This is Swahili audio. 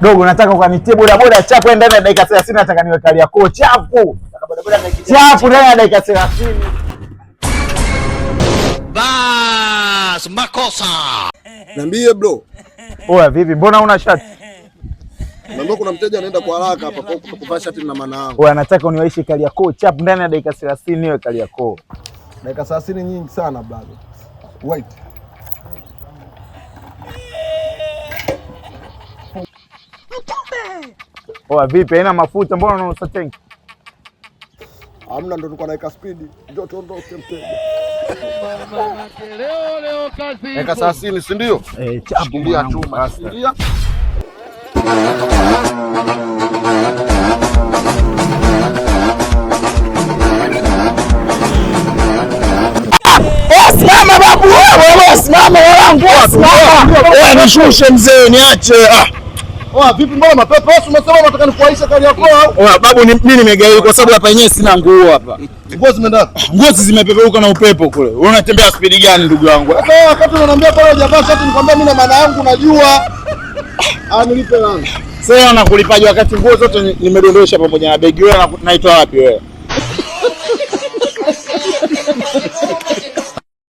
Dogo, nataka ukanitie bodaboda chapu ndani ya dakika 30, nataka niwe Kariakoo chapu. Nataka bodaboda chapu ndani ya dakika 30. Bas, makosa. Niambie bro. Oya vipi? Mbona una shati? Naomba kuna mteja anaenda kwa haraka hapa kwa kuvaa shati na maana yangu. Oya nataka uniwaishi Kariakoo chapu ndani ya dakika 30 niwe Kariakoo. Dakika 30 nyingi sana brother. Wait. Oya vipi? Haina mafuta, mbona unanusa tanki? Hamna, ndo tulikuwa naweka speed. Ndio tuondoke mteja. Leo kazi. Dakika 30 si ndio? Chapu ndia chuma. Ndia. Simama babu wewe, simama wangu, simama. Wewe nishushe mzee, niache. Oa vipi, mbona mapepo? Wewe unasema unataka nikuaisha Kariakoo au? Oa babu, mimi nimegairi kwa sababu hapa yenyewe sina nguo hapa. Nguo zimeenda? Nguo zimepeperuka na upepo kule. Wewe unatembea speed gani ndugu yangu? Sasa wakati unaniambia pale hujavaa shati nikwambia mimi na maana yangu najua. Nilipe langu. Sasa nakulipaje wakati nguo zote nimedondosha pamoja na begi? Wewe naitwa wapi wewe?